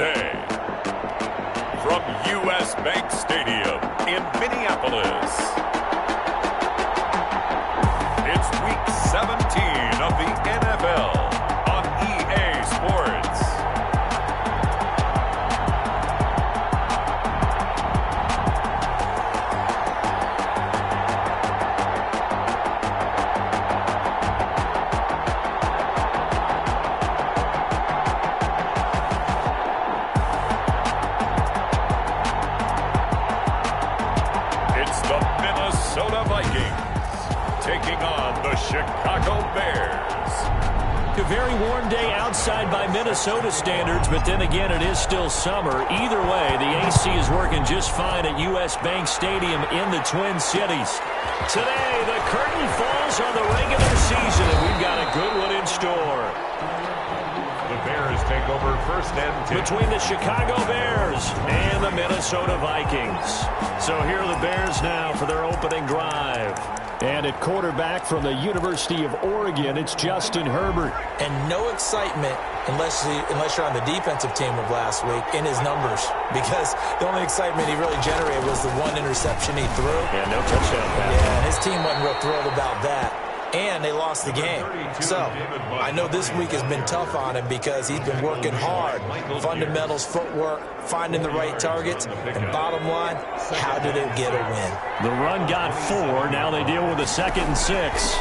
day. From U.S. Bank Stadium in Minneapolis, it's Week 17 of the NFL on EA Sports. Vikings taking on the Chicago Bears. A very warm day outside by Minnesota standards, but then again, it is still summer. Either way, the AC is working just fine at U.S. Bank Stadium in the Twin Cities. Today, the curtain falls on the regular season, and we've got a good one in store. The Bears take over first and 10. Between the Chicago Bears and the Minnesota Vikings. So here are the Bears now for their opening drive. And at quarterback from the University of Oregon, it's Justin Herbert. And no excitement unless you're on the defensive team of last week in his numbers. Because the only excitement he really generated was the one interception he threw. Yeah, no touchdown pass. Yeah, and his team wasn't real thrilled about that. And they lost the game. So I know this week has been tough on him because he's been working hard. Fundamentals, footwork, finding the right targets. And bottom line, how do they get a win? The run got 4. Now they deal with a 2nd and 6.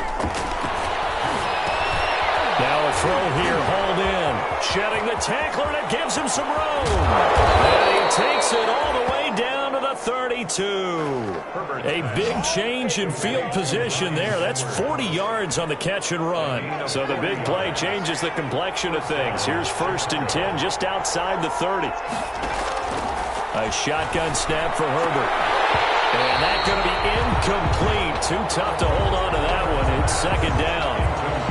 Now a throw here, hauled in. Shedding the tackler, and it gives him some room. And he takes it all the way down to the 32. A big change in field position there. That's 40 yards on the catch and run. So the big play changes the complexion of things. Here's 1st and 10 just outside the 30. A shotgun snap for Herbert. And that's going to be incomplete. Too tough to hold on to that one. It's 2nd down.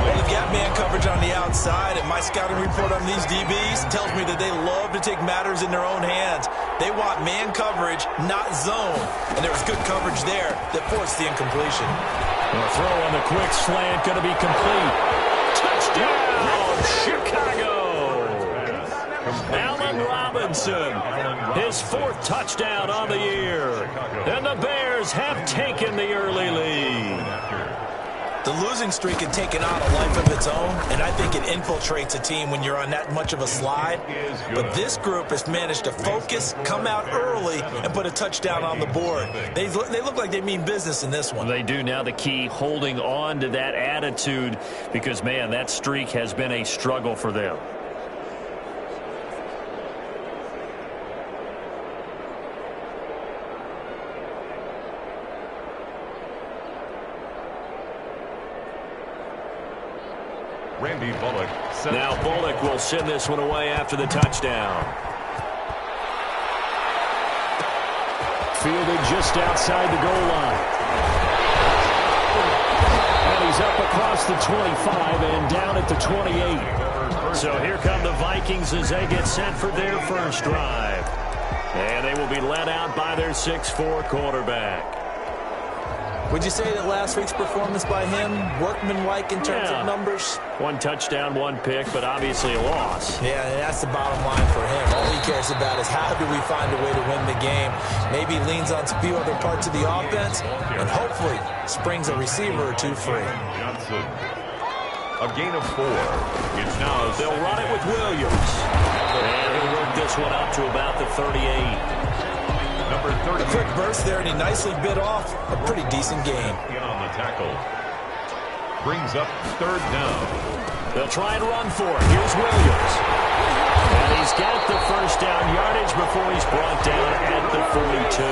Well, they've got man coverage on the outside, and my scouting report on these DBs tells me that they love to take matters in their own hands. They want man coverage, not zone. And there was good coverage there that forced the incompletion. A throw on the quick slant, going to be complete. Touchdown, Chicago! Allen Robinson, his 4th touchdown on the year. And the Bears have taken the early lead. The losing streak had taken on a life of its own, and I think it infiltrates a team when you're on that much of a slide. But this group has managed to focus, come out early, and put a touchdown on the board. They look like they mean business in this one. They do. Now the key, holding on to that attitude, because, man, that streak has been a struggle for them. Randy Bullock. Now Bullock will send this one away after the touchdown. Fielded just outside the goal line. And he's up across the 25 and down at the 28. So here come the Vikings as they get set for their first drive. And they will be led out by their 6'4" quarterback. Would you say that last week's performance by him, workmanlike in terms of numbers? 1 touchdown, 1 pick, but obviously a loss. Yeah, and that's the bottom line for him. All he cares about is how do we find a way to win the game. Maybe he leans on a few other parts of the offense, and hopefully springs a receiver or 2 free. Johnson. A gain of 4. It's now they'll run it with Williams. And he'll work this one up to about the 38. Number 30. A quick burst there, and he nicely bit off a pretty decent game. In on the tackle. Brings up 3rd down. They'll try and run for it. Here's Williams. And he's got the first down yardage before he's brought down at the 42.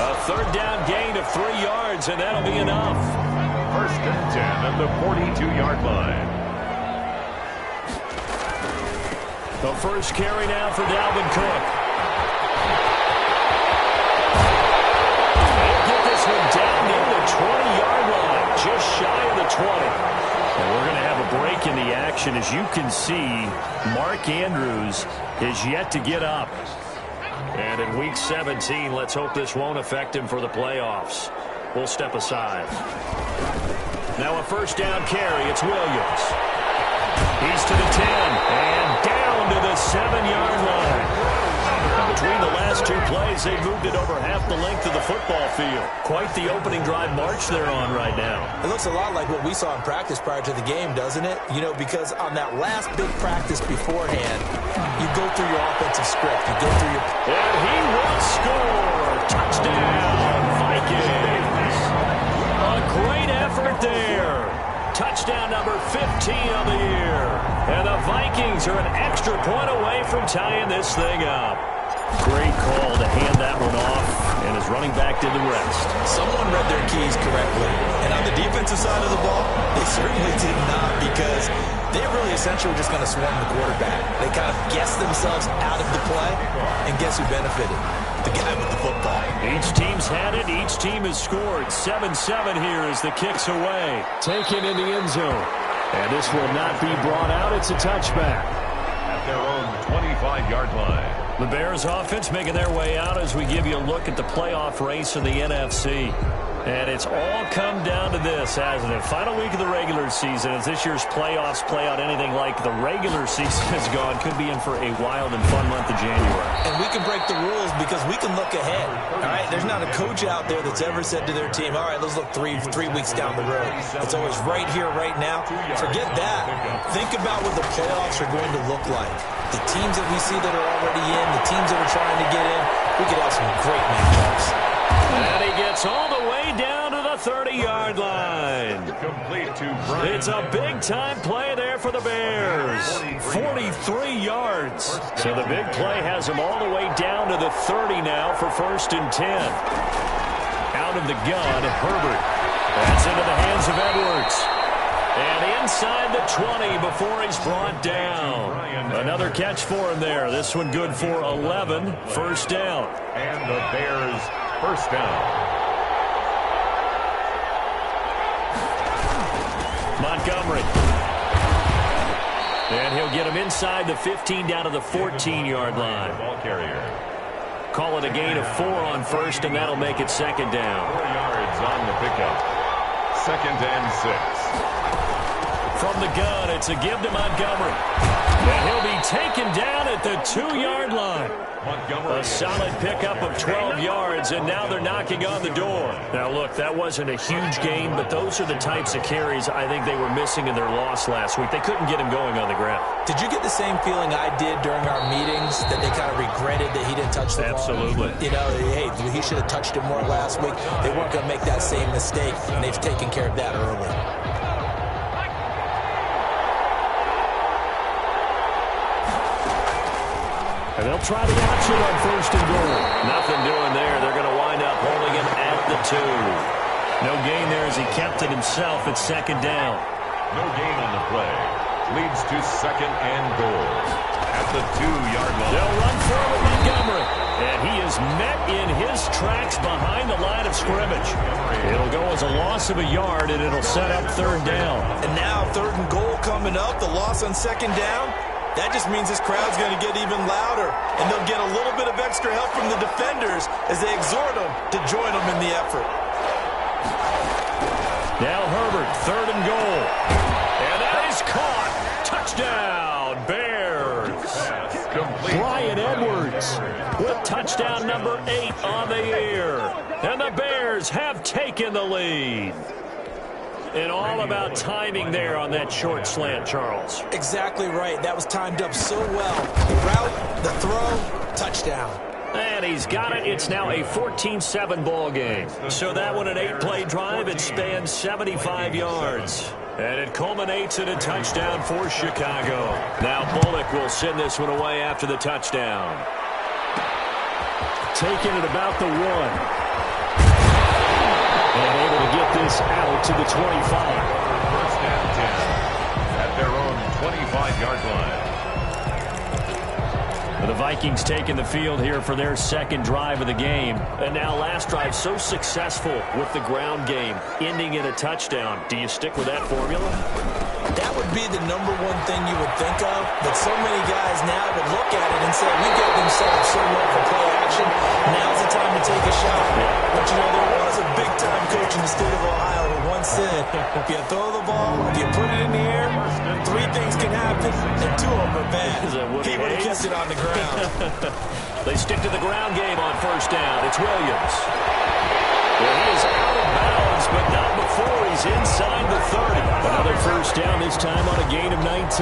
A 3rd down gain of 3 yards, and that'll be enough. 1st and 10 at the 42-yard line. The first carry now for Dalvin Cook. Down near the 20-yard line, just shy of the 20. And we're going to have a break in the action. As you can see, Mark Andrews is yet to get up. And in Week 17, let's hope this won't affect him for the playoffs. We'll step aside. Now a 1st down carry. It's Williams. He's to the 10 and down to the 7-yard line. Between the last two plays, they moved it over half the length of the football field. Quite the opening drive march they're on right now. It looks a lot like what we saw in practice prior to the game, doesn't it? You know, because on that last big practice beforehand, you go through your offensive script. You go through your... And he will score. Touchdown, Vikings. A great effort there. Touchdown number 15 of the year. And the Vikings are an extra point away from tying this thing up. Great call to hand that one off, and his running back did the rest. Someone read their keys correctly. And on the defensive side of the ball, they certainly did not, because they really essentially were just going to swarm the quarterback. They kind of guessed themselves out of the play, and guess who benefited? The guy with the football. Each team's had it. Each team has scored. 7-7 here as the kick's away. Taken in the end zone. And this will not be brought out. It's a touchback. At their own 25-yard line. The Bears offense making their way out as we give you a look at the playoff race in the NFC. And it's all come down to this, hasn't it? Final week of the regular season. As this year's playoffs play out anything like the regular season has gone, could be in for a wild and fun month of January. And we can break the rules because we can look ahead. All right, there's not a coach out there that's ever said to their team, all right, let's look three weeks down the road. It's always right here, right now. Forget that. Think about what the playoffs are going to look like. The teams that we see that are already in, the teams that are trying to get in, we could have some great matchups. And he gets all the way down to the 30-yard line. Complete to Brian. It's a big-time play there for the Bears. 43 yards. So the big play has them all the way down to the 30 now for 1st and 10. Out of the gun, Herbert. That's into the hands of Edwards. And inside the 20 before he's brought down. Another catch for him there. This one good for 11. 1st down. And the Bears 1st down. Montgomery. And he'll get him inside the 15 down to the 14-yard line. Ball carrier. Call it a gain of 4 on 1st, and that'll make it 2nd down. 4 yards on the pickup. 2nd and 6. From the gun, it's a give to Montgomery. And he'll be taken down at the 2-yard line. Montgomery. A solid pickup of 12 yards, and now they're knocking on the door. Now, look, that wasn't a huge gain, but those are the types of carries I think they were missing in their loss last week. They couldn't get him going on the ground. Did you get the same feeling I did during our meetings, that they kind of regretted that he didn't touch the ball? Absolutely. You know, hey, he should have touched it more last week. They weren't going to make that same mistake, and they've taken care of that early. And they'll try the option on 1st and goal. Nothing doing there. They're going to wind up holding him at the 2. No gain there as he kept it himself at 2nd down. No gain on the play. Leads to 2nd and goal. At the 2-yard line. They'll run forward Montgomery. And he is met in his tracks behind the line of scrimmage. It'll go as a loss of a yard, and it'll set up 3rd down. And now 3rd and goal coming up. The loss on 2nd down. That just means this crowd's going to get even louder, and they'll get a little bit of extra help from the defenders as they exhort them to join them in the effort. Now Herbert, 3rd and goal. And that is caught. Touchdown, Bears. Brian Edwards with touchdown number 8 on the year. And the Bears have taken the lead. And all about timing there on that short slant, Charles. Exactly right. That was timed up so well. The route, the throw, touchdown. And he's got it. It's now a 14-7 ball game. So that one, an 8-play drive. It spans 75 yards. And it culminates in a touchdown for Chicago. Now Bullock will send this one away after the touchdown. Taking it about the 1. And able to get this out to the 25. 1st and 10 at their own 25-yard line. The Vikings taking the field here for their 2nd drive of the game. And now last drive so successful with the ground game, ending in a touchdown. Do you stick with that formula? That would be the number one thing you would think of, but so many guys now would look at it and say, we got them set up so well for play action, now's the time to take a shot. But, you know, there was a big-time coach in the state of Ohio who once said, if you throw the ball, if you put it in the air, 3 things can happen, and 2 of them are bad. He would have kept it on the ground. They stick to the ground game on first down. It's Williams. Well, he is out of bounds, but not before he's inside the 30. Another first down, this time on a gain of 19.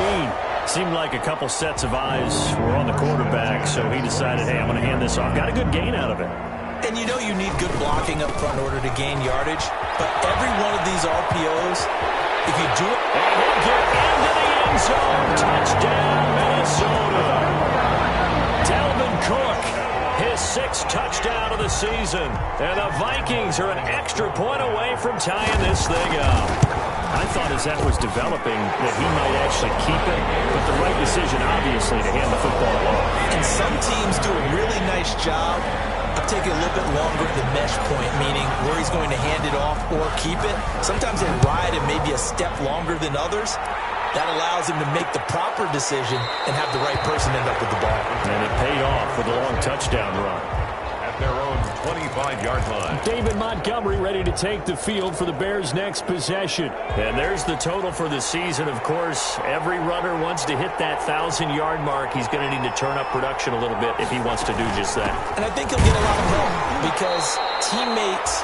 Seemed like a couple sets of eyes were on the quarterback, so he decided, hey, I'm going to hand this off. Got a good gain out of it. And you know you need good blocking up front in order to gain yardage, but every one of these RPOs, if you do it... And he'll get into the end zone. Touchdown, Minnesota. Dalvin Cook, his 6th touchdown of the season. And the Vikings are an extra point away from tying this thing up. I thought as that was developing that he might actually keep it, but the right decision, obviously, to hand the football off. And some teams do a really nice job of taking a little bit longer at the mesh point, meaning where he's going to hand it off or keep it. Sometimes they ride it maybe a step longer than others. That allows him to make the proper decision and have the right person end up with the ball. And it paid off with a long touchdown run. At their own 25-yard line. David Montgomery ready to take the field for the Bears' next possession. And there's the total for the season. Of course, every runner wants to hit that 1,000-yard mark. He's going to need to turn up production a little bit if he wants to do just that. And I think he'll get a lot of help because teammates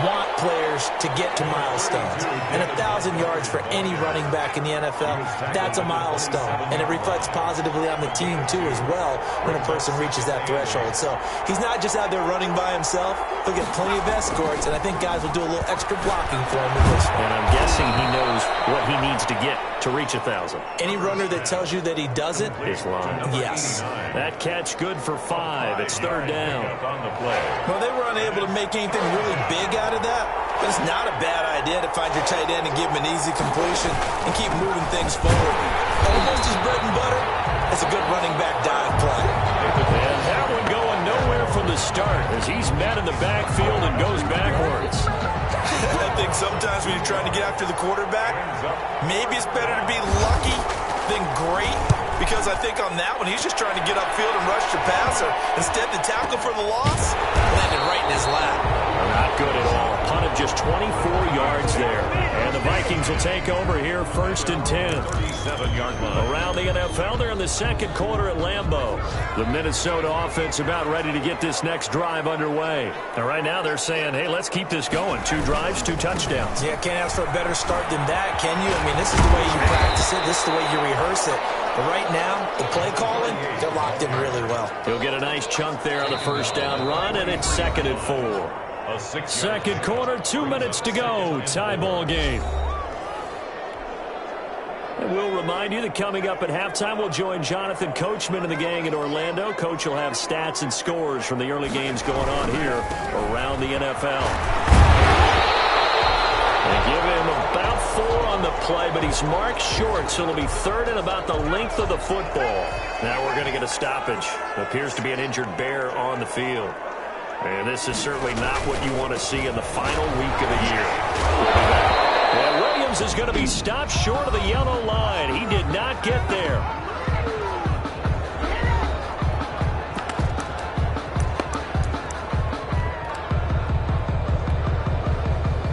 want players to get to milestones. And 1,000 yards for any running back in the NFL, that's a milestone. And it reflects positively on the team, too, as well, when a person reaches that threshold. So he's not just out there running by himself. He'll get plenty of escorts, and I think guys will do a little extra blocking for him in this one. And I'm guessing he knows what he needs to get to reach 1,000. Any runner that tells you that he doesn't, is lying. Yes. That catch good for 5. It's 3rd down. Well, they were unable to make anything really big out of that, but it's not a bad idea to find your tight end and give him an easy completion and keep moving things forward. Almost his bread and butter. It's a good running back dive play. And that one going nowhere from the start as he's met in the backfield and goes backwards. I think sometimes when you're trying to get after the quarterback, maybe it's better to be lucky than great, because I think on that one, he's just trying to get upfield and rush the passer. Instead, the tackle for the loss landed right in his lap. Not good at all. Punt of just 24 yards there. And the Vikings will take over here 1st and 10. 37-yard line. Around the NFL, they're in the 2nd quarter at Lambeau. The Minnesota offense about ready to get this next drive underway. And right now they're saying, hey, let's keep this going. 2 drives, 2 touchdowns. Yeah, can't ask for a better start than that, can you? I mean, this is the way you practice it. This is the way you rehearse it. But right now, the play calling, they're locked in really well. He'll get a nice chunk there on the first down run, and it's 2nd and 4. 2nd quarter, 2 minutes to go. Tie ball game. And we'll remind you that coming up at halftime, we'll join Jonathan Coachman and the gang in Orlando. Coach will have stats and scores from the early games going on here around the NFL. They give him about 4 on the play, but he's marked short, so it'll be 3rd and about the length of the football. Now we're going to get a stoppage. It appears to be an injured Bear on the field. And this is certainly not what you want to see in the final week of the year. And Williams is going to be stopped short of the yellow line. He did not get there.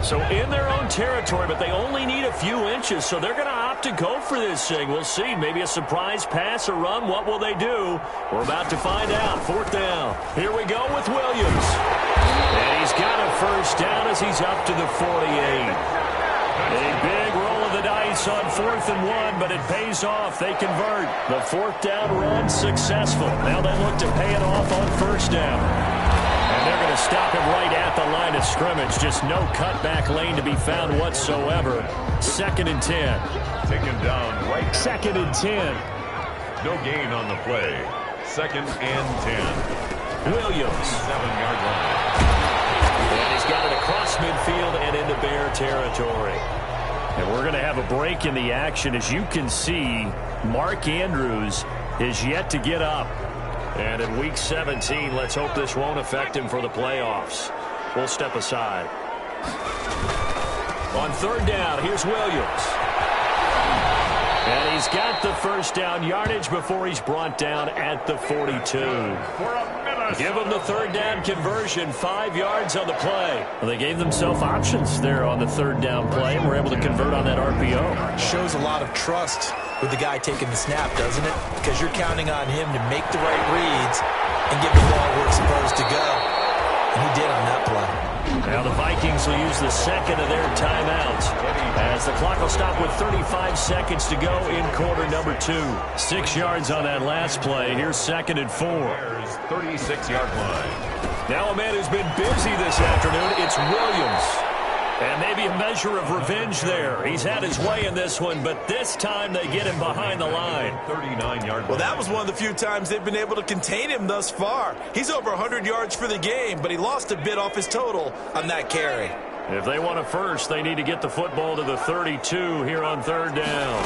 So in their own territory, but they only need a few inches, so they're going to opt to go for this thing. We'll see. Maybe a surprise pass or run. What will they do? We're about to find out. 4th down. Here we go with Williams. And he's got a first down as he's up to the 48. A big roll of the dice on 4th and 1, but it pays off. They convert. The 4th down run successful. Now they look to pay it off on 1st down. And they're going to stop him right at the line of scrimmage. Just no cutback lane to be found whatsoever. 2nd and 10. Taken down right. 2nd and 10. No gain on the play. 2nd and 10. Williams. 7-yard line. And he's got it across midfield and into Bear territory. And we're going to have a break in the action. As you can see, Mark Andrews is yet to get up. And in Week 17, let's hope this won't affect him for the playoffs. We'll step aside. On 3rd down, here's Williams. And he's got the first down yardage before he's brought down at the 42. For a minute. Give them the third down conversion, 5 yards on the play. Well, they gave themselves options there on the third down play and were able to convert on that RPO. Shows a lot of trust with the guy taking the snap, doesn't it? Because you're counting on him to make the right reads and get the ball where it's supposed to go. And he did on that play. Now the Vikings will use the second of their timeouts as the clock will stop with 35 seconds to go in quarter number 2. 6 yards on that last play. Here's 2nd and 4. 36-yard line. Now a man who's been busy this afternoon, it's Williams. And maybe a measure of revenge there. He's had his way in this one, but this time they get him behind the line. 39-yard line. Well, that was one of the few times they've been able to contain him thus far. He's over 100 yards for the game, but he lost a bit off his total on that carry. If they want a first, they need to get the football to the 32 here on third down.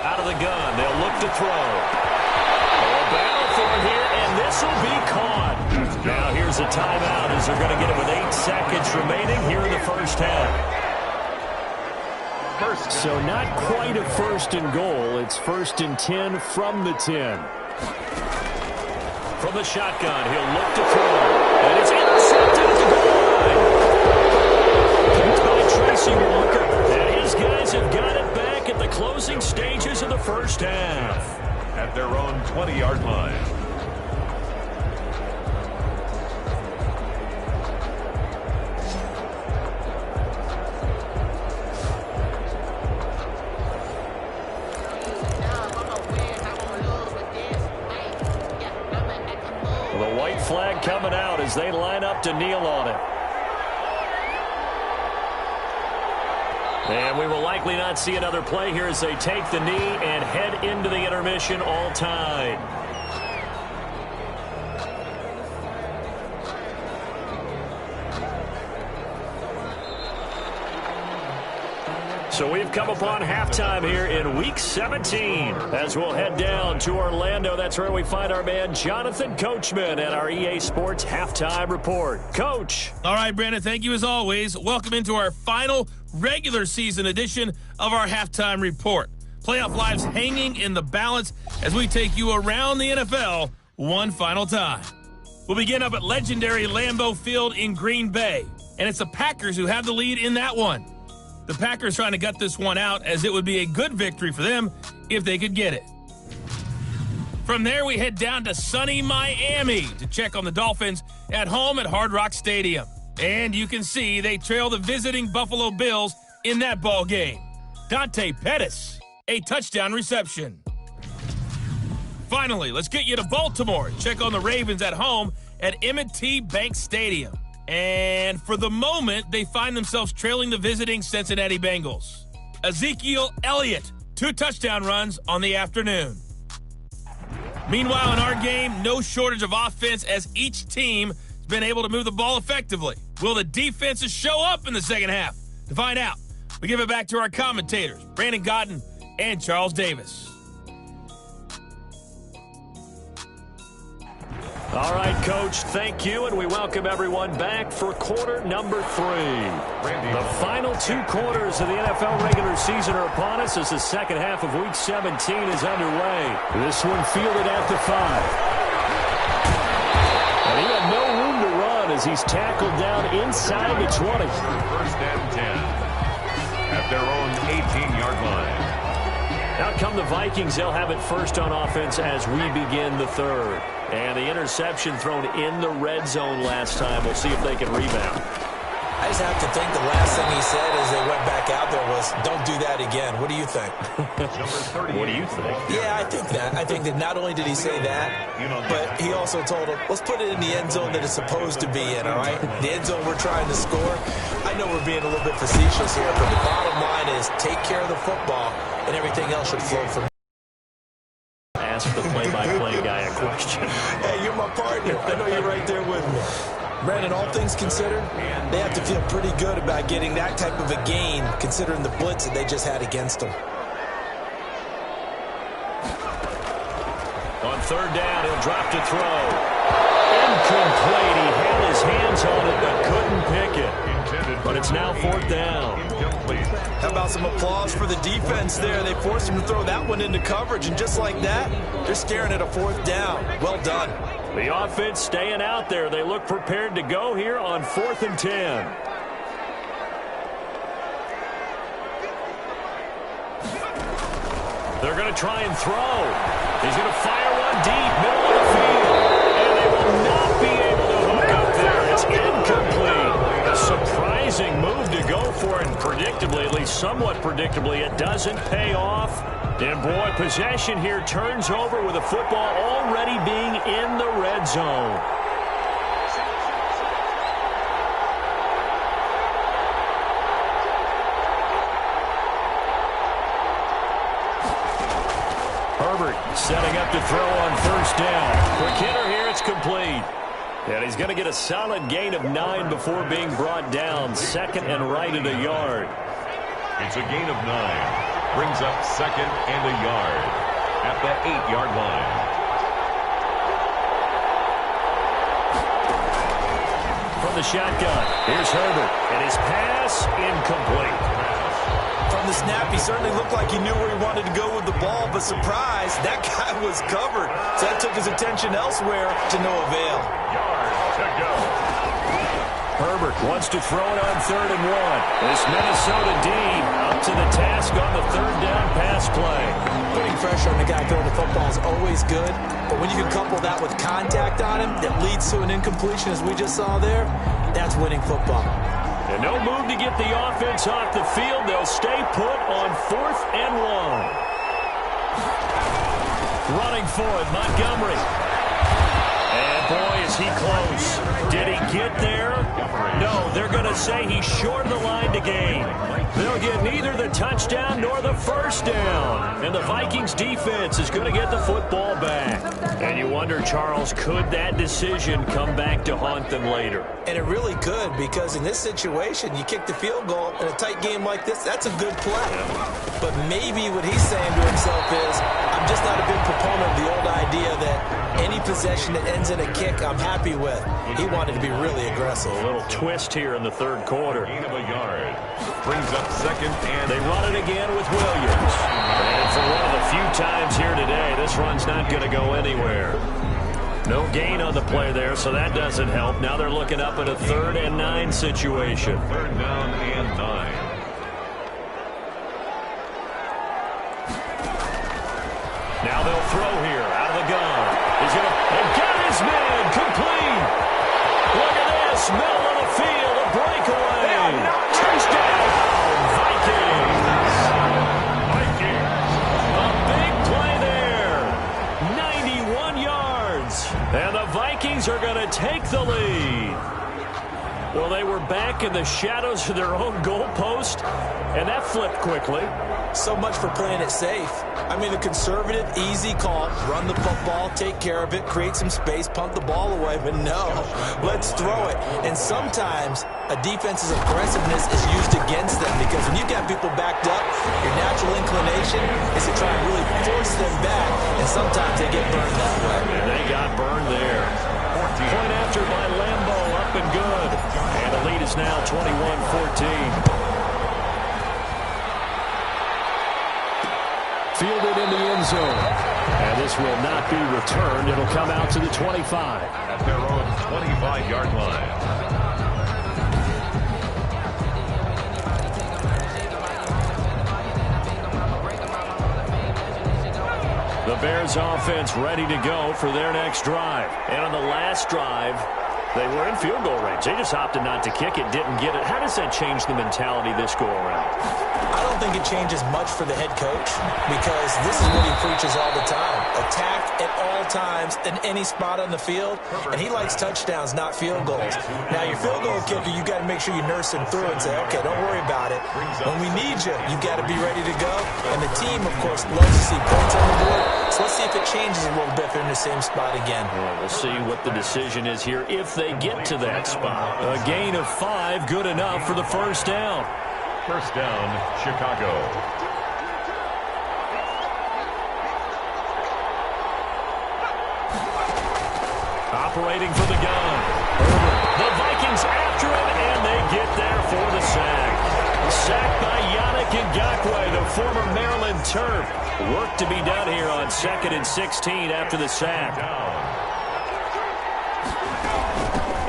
Out of the gun, they'll look to throw. A battle for it here, and this will be caught. Now here's a timeout as they're going to get it with 8 seconds remaining here in the first half. So not quite a first and goal. It's 1st and 10 from the 10. From the shotgun, he'll look to throw. And it's intercepted at the goal line. Picked by Tracy Walker. And his guys have got it back at the closing stages of the first half. At their own 20-yard line. The white flag coming out as they line up to kneel on it. And we will likely not see another play here as they take the knee and head into the intermission all tied. So we've come upon halftime here in Week 17 as we'll head down to Orlando. That's where we find our man Jonathan Coachman at our EA Sports Halftime Report. Coach. All right, Brandon, thank you as always. Welcome into our final regular season edition of our Halftime Report. Playoff lives hanging in the balance as we take you around the NFL one final time. We'll begin up at legendary Lambeau Field in Green Bay, and it's the Packers who have the lead in that one. The Packers trying to gut this one out as it would be a good victory for them if they could get it. From there, we head down to sunny Miami to check on the Dolphins at home at Hard Rock Stadium. And you can see they trail the visiting Buffalo Bills in that ball game. Dante Pettis, a touchdown reception. Finally, let's get you to Baltimore. Check on the Ravens at home at M&T Bank Stadium. And for the moment, they find themselves trailing the visiting Cincinnati Bengals. Ezekiel Elliott, 2 touchdown runs on the afternoon. Meanwhile, in our game, no shortage of offense as each team has been able to move the ball effectively. Will the defenses show up in the second half? To find out, we give it back to our commentators, Brandon Godden and Charles Davis. All right, Coach, thank you, and we welcome everyone back for quarter number 3. The final 2 quarters of the NFL regular season are upon us as the second half of Week 17 is underway. This one fielded at the 5. And he had no room to run as he's tackled down inside the 20. 1st and 10 at their own 18-yard line. Out come the Vikings. They'll have it first on offense as we begin the third. And the interception thrown in the red zone last time. We'll see if they can rebound. I just have to think the last thing he said as they went back out there was, don't do that again. What do you think? What do you think? Yeah, I think that. I think that not only did he say that, but he also told him, let's put it in the end zone that it's supposed to be in, all right? The end zone we're trying to score. I know we're being a little bit facetious here, but the bottom line is take care of the football, and everything else should flow from. Ask the play-by-play guy a question. Hey, you're my partner. I know you're right there with me. Brandon, all things considered, they have to feel pretty good about getting that type of a gain, considering the blitz that they just had against them. On third down, he'll drop to throw. Incomplete. He had his hands on it, but couldn't pick it. But it's now 4th down. How about some applause for the defense there? They forced him to throw that one into coverage, and just like that, they're staring at a 4th down. Well done. The offense staying out there. They look prepared to go here on 4th and 10. They're going to try and throw. He's going to fire one deep, middle of the field. And they will not be able to hook up there. It's incomplete. A surprising move to go for it, and predictably, at least somewhat predictably, it doesn't pay off. And boy, possession here turns over with the football already being in the red zone. Herbert setting up to throw on 1st down. Quick hitter here, it's complete. And he's going to get a solid gain of 9 before being brought down. 2nd and right at a yard. It's a gain of 9. Brings up 2nd and a yard at the 8-yard line. From the shotgun, here's Herbert. And his pass incomplete. From the snap, he certainly looked like he knew where he wanted to go with the ball, but surprise, that guy was covered. So that took his attention elsewhere to no avail. Yard to go. Herbert wants to throw it on 3rd and 1. This Minnesota D up to the task on the 3rd down pass play. Putting pressure on the guy throwing the football is always good, but when you can couple that with contact on him that leads to an incompletion, as we just saw there, that's winning football. And no move to get the offense off the field. They'll stay put on 4th and 1. Running for it, Montgomery. And boy, is he close. Did he get there? No, they're going to say he's short of the line to gain. They'll get neither the touchdown nor the 1st down. And the Vikings defense is going to get the football back. And you wonder, Charles, could that decision come back to haunt them later? And it really could, because in this situation, you kick the field goal in a tight game like this, that's a good play. But maybe what he's saying to himself is, I'm just not a big proponent of the old idea that any possession that ends in a kick I'm happy with. He wanted to be really aggressive. A little twist here in the 3rd quarter. Gain of a yard. Brings up 2nd and they run it again with Williams. And for one of the few times here today, this run's not going to go anywhere. No gain on the play there, so that doesn't help. Now they're looking up at a 3rd and 9 situation. 3rd down and 9. Now they'll throw here out of the gun. He's going to get his man complete. Look at this, middle of the field, a breakaway. Touchdown, Vikings. A big play there. 91 yards. And the Vikings are going to take the lead. Well, they were back in the shadows of their own goalpost, and that flipped quickly. So much for playing it safe. I mean, a conservative, easy call, run the football, take care of it, create some space, punt the ball away, but no, let's throw it. And sometimes a defense's aggressiveness is used against them, because when you got people backed up, your natural inclination is to try and really force them back, and sometimes they get burned that way. And they got burned there. Point after by Lambeau, up and good. And the lead is now 21-14. Fielded in the end zone. And this will not be returned. It'll come out to the 25. At their own 25-yard line. The Bears offense ready to go for their next drive. And on the last drive, they were in field goal range. They just opted not to kick it, didn't get it. How does that change the mentality this go around? I don't think it changes much for the head coach, because this is what he preaches all the time. Attack at all times in any spot on the field, and he likes touchdowns, not field goals. Now, your field goal kicker, you got to make sure you nurse him through and say, okay, don't worry about it. When we need you, you got to be ready to go. And the team, of course, loves to see points on the board. So let's see if it changes a little bit if they're in the same spot again. Well, we'll see what the decision is here if they get to that spot. A gain of 5, good enough for the 1st down. 1st down, Chicago. Operating for the gun. The Vikings after him, and they get there for the sack. Sacked by Yannick Ngakoue, the former Maryland Terp. Work to be done here on 2nd and 16 after the sack.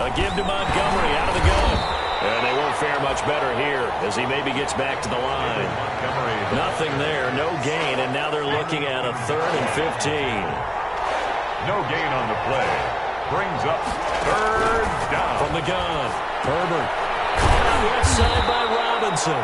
A give to Montgomery out of the gun. And they won't fare much better here as he maybe gets back to the line. Nothing there, no gain, and now they're looking at a 3rd and 15. No gain on the play. Brings up 3rd down. From the gun, Herbert. Left side by Robinson.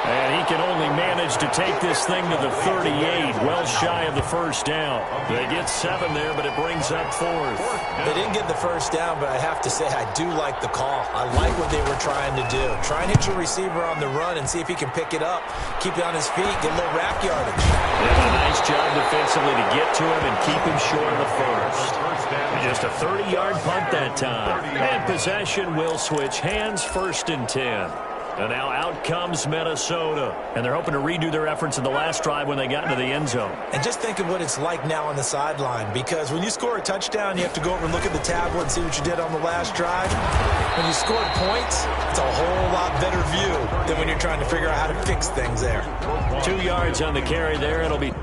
And he can only manage to take this thing to the 38, well shy of the first down. They get 7 there, but it brings up 4th. They didn't get the first down, but I have to say I do like the call. I like what they were trying to do. Try and hit your receiver on the run and see if he can pick it up, keep it on his feet, get a little rack yardage. They did a nice job defensively to get to him and keep him short of the first. Just a 30-yard punt that time. And possession will switch hands, 1st and 10. And now out comes Minnesota. And they're hoping to redo their efforts in the last drive when they got into the end zone. And just think of what it's like now on the sideline, because when you score a touchdown, you have to go over and look at the tablet and see what you did on the last drive. When you scored points, it's a whole lot better view than when you're trying to figure out how to fix things there. 2 yards on the carry there. It'll be...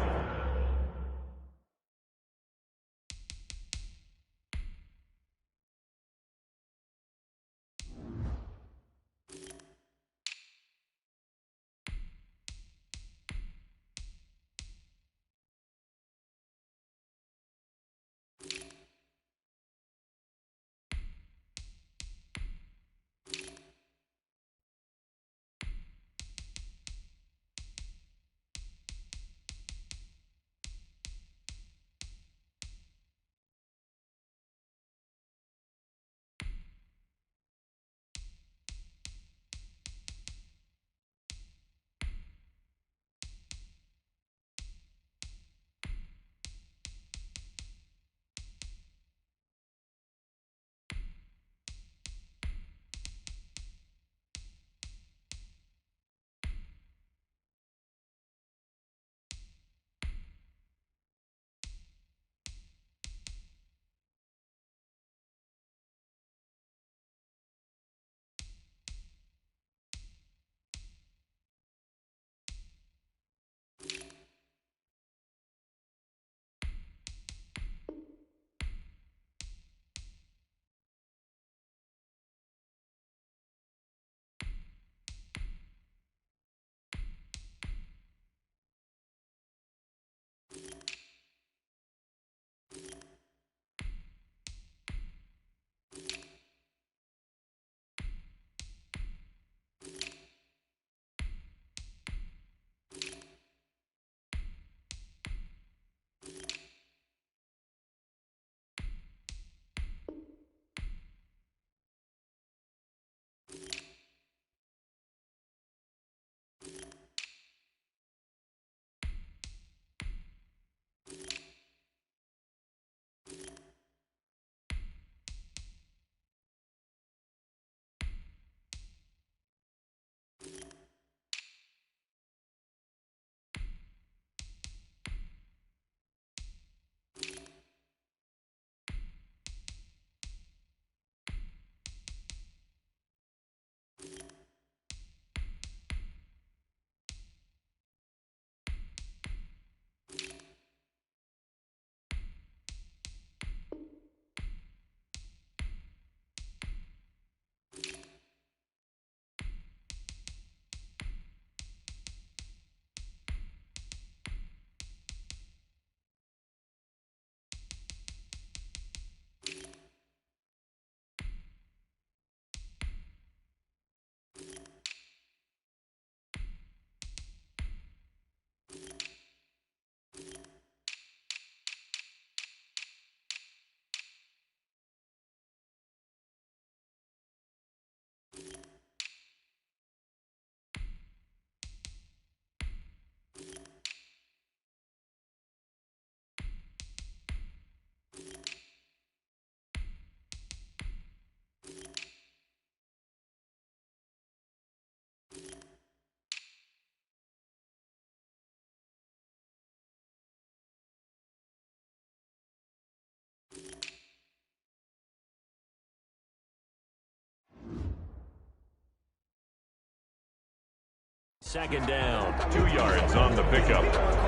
Second down. 2 yards on the pickup.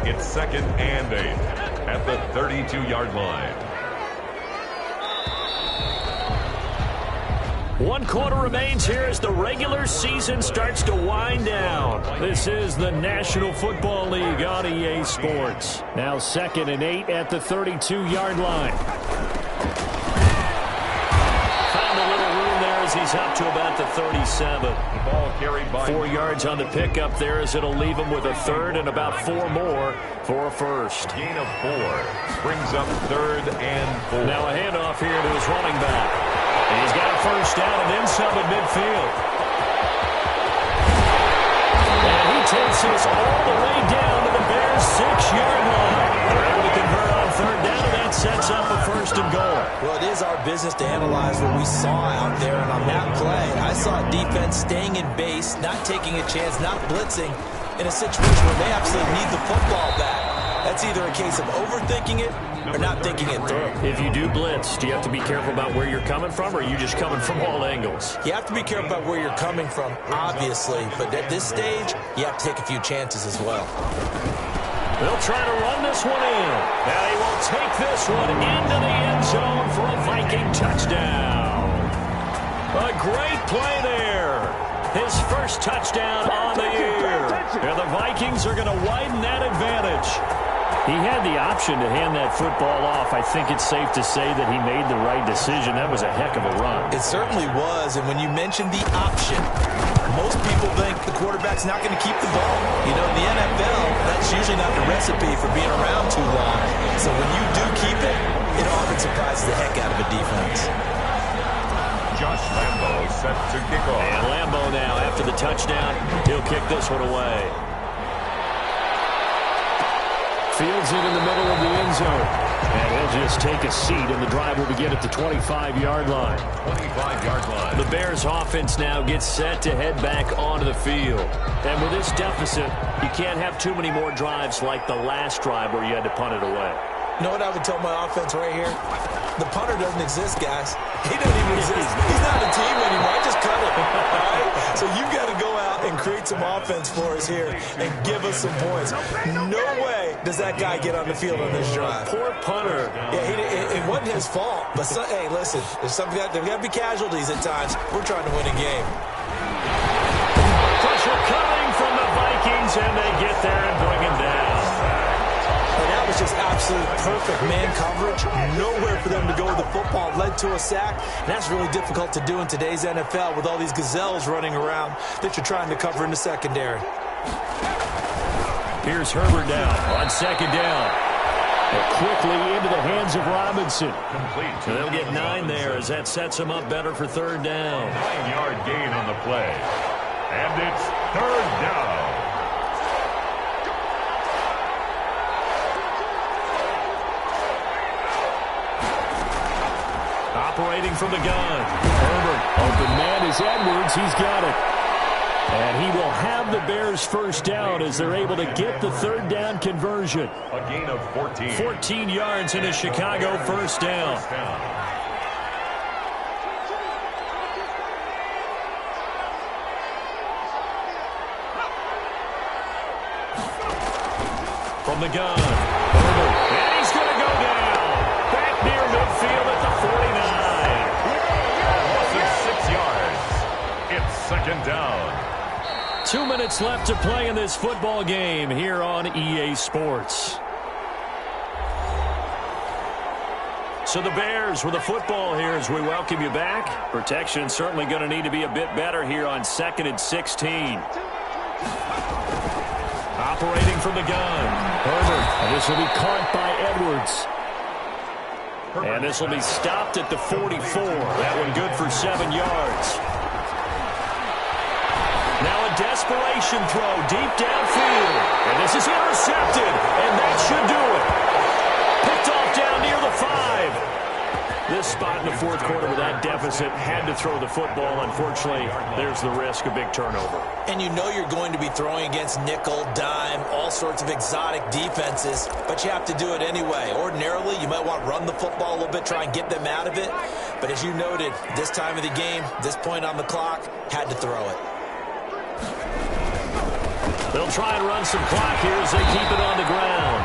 It's 2nd and 8 at the 32-yard line. 1 quarter remains here as the regular season starts to wind down. This is the National Football League on EA Sports. Now 2nd and 8 at the 32-yard line. Found a little room there as he's up to about the 37. The ball carried by 4 yards on the pickup there as it'll leave him with a 3rd and about 4 more for a first. gain of 4. Brings up 3rd and 4. Now a handoff here to his running back. And he's got a first down and then some at midfield. And he takes this all the way down to the Bears' 6-yard line. They're able to convert on 3rd down, and that sets up a 1st and goal. Well, it is our business to analyze what we saw out there, and on that play, I saw defense staying in base, not taking a chance, not blitzing, in a situation where they absolutely need the football back. That's either a case of overthinking it or not thinking it through. If you do blitz, do you have to be careful about where you're coming from, or are you just coming from all angles? You have to be careful about where you're coming from, obviously, but at this stage, you have to take a few chances as well. They'll try to run this one in. Now he will take this one into the end zone for a Viking touchdown. A great play there. His first touchdown on the year. And the Vikings are going to widen that advantage. He had the option to hand that football off. I think it's safe to say that he made the right decision. That was a heck of a run. It certainly was, and when you mentioned the option, most people think the quarterback's not going to keep the ball. You know, in the NFL, that's usually not the recipe for being around too long. So when you do keep it, it often surprises the heck out of a defense. Josh Lambo set to kick off. And Lambo now, after the touchdown, he'll kick this one away. Fields it in the middle of the end zone. And he'll just take a seat, and the drive will begin at the 25-yard line. 25-yard line. The Bears offense now gets set to head back onto the field. And with this deficit, you can't have too many more drives like the last drive where you had to punt it away. You know what I would tell my offense right here? The punter doesn't exist, guys. He doesn't even exist. He's not a team anymore. I just cut him. All right? So you've got to go out and create some offense for us here and give us some points. No way does that guy get on the field on this drive. Poor punter. Yeah, it wasn't his fault. But, hey, listen, there's got to be casualties at times. We're trying to win a game. Pressure coming from the Vikings, and they get there and bring him down. And that was just absolute perfect man coverage. Nowhere for them to go with the football. Led to a sack. And that's really difficult to do in today's NFL with all these gazelles running around that you're trying to cover in the secondary. Here's Herbert now on 2nd down. And quickly into the hands of Robinson. Complete. So they'll get 9 there as that sets them up better for 3rd down. 9-yard gain on the play. And it's 3rd down. Operating from the gun. Herbert. Open man is Edwards. He's got it. And he will have the Bears' first down as they're able to get the 3rd down conversion. A gain of 14. 14 yards in a Chicago first down. From the gun. Herbert. And he's going to go down. Back near midfield at the 49. Loss of 6 yards. It's 2nd down. 2 minutes left to play in this football game here on EA Sports. So the Bears with the football here as we welcome you back. Protection certainly going to need to be a bit better here on 2nd and 16. Operating from the gun. Herbert. And this will be caught by Edwards. And this will be stopped at the 44. That one good for 7 yards. Now a desperation throw deep downfield. And this is intercepted. And that should do it. Picked off down near the 5. This spot in the 4th quarter with that deficit had to throw the football. Unfortunately, there's the risk of big turnover. And you know you're going to be throwing against nickel, dime, all sorts of exotic defenses, but you have to do it anyway. Ordinarily, you might want to run the football a little bit, try and get them out of it. But as you noted, this time of the game, this point on the clock, had to throw it. They'll try and run some clock here as they keep it on the ground.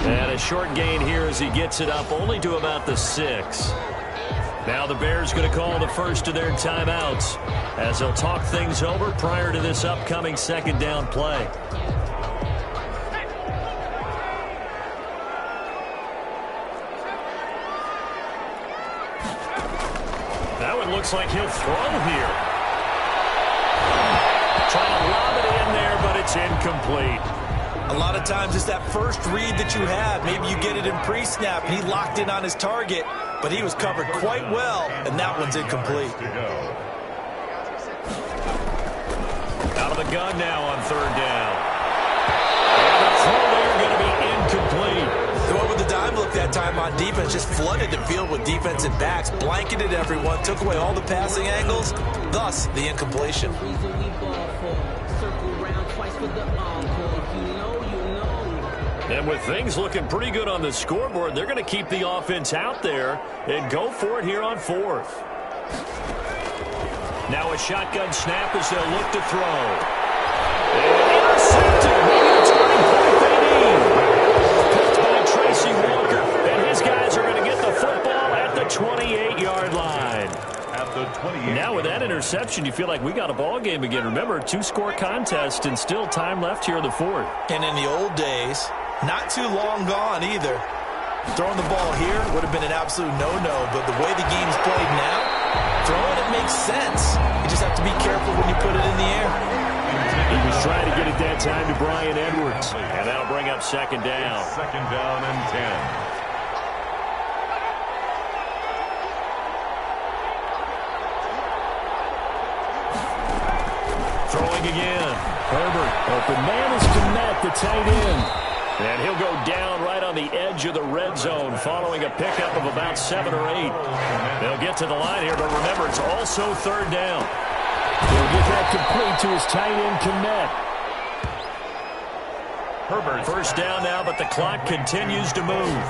And a short gain here as he gets it up only to about the 6. Now the Bears going to call the first of their timeouts as they'll talk things over prior to this upcoming second down play. That one looks like he'll throw here. Trying to lob it in there, but it's incomplete. A lot of times it's that first read that you have. Maybe you get it in pre-snap, and he locked in on his target, but he was covered quite well, and that one's incomplete. Out of the gun now on third down. And the throw there going to be incomplete. Throwing with the dime look that time on defense, just flooded the field with defensive backs, blanketed everyone, took away all the passing angles, thus the incompletion. And with things looking pretty good on the scoreboard, they're going to keep the offense out there and go for it here on fourth. Now a shotgun snap as they'll look to throw. And intercepted. Maybe the turning point they need. Picked by Tracy Walker. And his guys are going to get the football at the 28-yard line. At the 28. Now with that interception, you feel like we got a ball game again. Remember, 2-score contest and still time left here in the fourth. And in the old days, not too long gone either, throwing the ball here would have been an absolute no-no, but the way the game's played now, throwing it makes sense. You just have to be careful when you put it in the air. He was trying to get it that time to Brian Edwards. And that'll bring up second down. Second down and 10. Throwing again. Herbert. Open man is Komet, the tight end. And he'll go down right on the edge of the red zone following a pickup of about 7 or 8. They'll get to the line here, but remember, it's also third down. He'll get that complete to his tight end, Komet. Herbert. First down now, but the clock continues to move.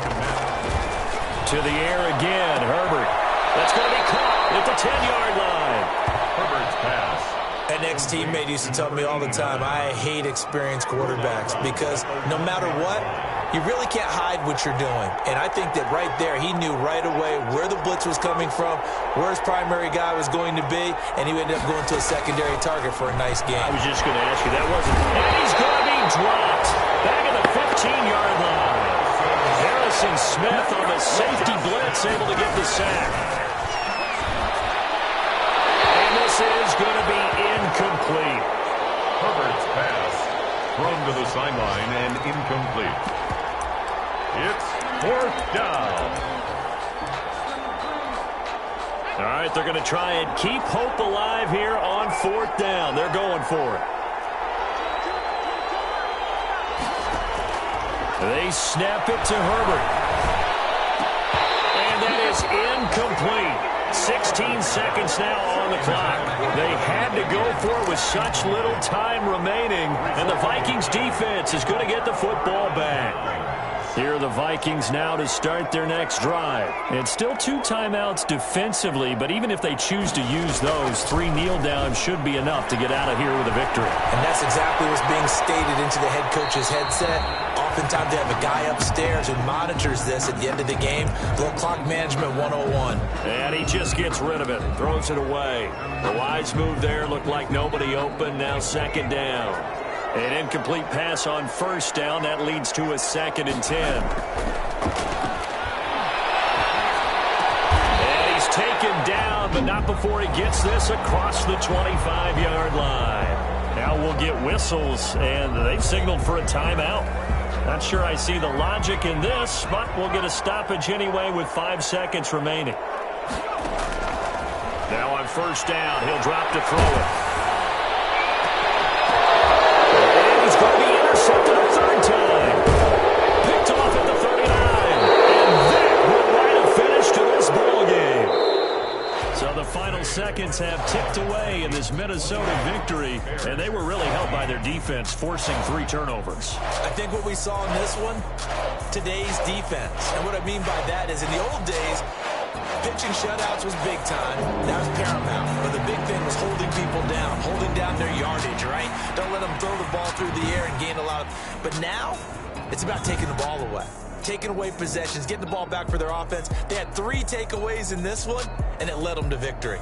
To the air again, Herbert. That's going to be caught at the 10-yard line. Herbert's pass. An ex-teammate used to tell me all the time, I hate experienced quarterbacks because no matter what, you really can't hide what you're doing. And I think that right there, he knew right away where the blitz was coming from, where his primary guy was going to be, and he ended up going to a secondary target for a nice game. I was just going to ask you, that wasn't. And he's going to be dropped back at the 15-yard line. Harrison Smith on the safety blitz, able to get the sack. And this is going to be incomplete. Herbert's pass thrown to the sideline and incomplete. It's fourth down. All right, they're going to try and keep hope alive here on fourth down. They're going for it. They snap it to Herbert. And that is incomplete. 16 seconds now on the clock. They had to go for it with such little time remaining, and the Vikings defense is going to get the football back. Here are the Vikings now to start their next drive. And still 2 timeouts defensively, but even if they choose to use those, 3 kneel downs should be enough to get out of here with a victory. And that's exactly what's being stated into the head coach's headset. Oftentimes they have a guy upstairs who monitors this at the end of the game. Little clock management 101. And he just gets rid of it, throws it away. The wise move there, looked like nobody open, now second down. An incomplete pass on first down. That leads to a 2nd and 10. And he's taken down, but not before he gets this across the 25-yard line. Now we'll get whistles, and they've signaled for a timeout. Not sure I see the logic in this, but we'll get a stoppage anyway with 5 seconds remaining. Now on first down, he'll drop to throw it. He's going to be intercepted a third time. Picked off at the 39. And that will write a finish to this ball game. So the final seconds have ticked away in this Minnesota victory, and they were really helped by their defense, forcing 3 turnovers. I think what we saw in this one, today's defense. And what I mean by that is in the old days, pitching shutouts was big time. That was paramount. But the big thing was holding people down, holding down their yardage, right? Don't let them throw the ball through the air and gain a lot of... But now, it's about taking the ball away. taking away possessions, getting the ball back for their offense. They had 3 takeaways in this one, and it led them to victory.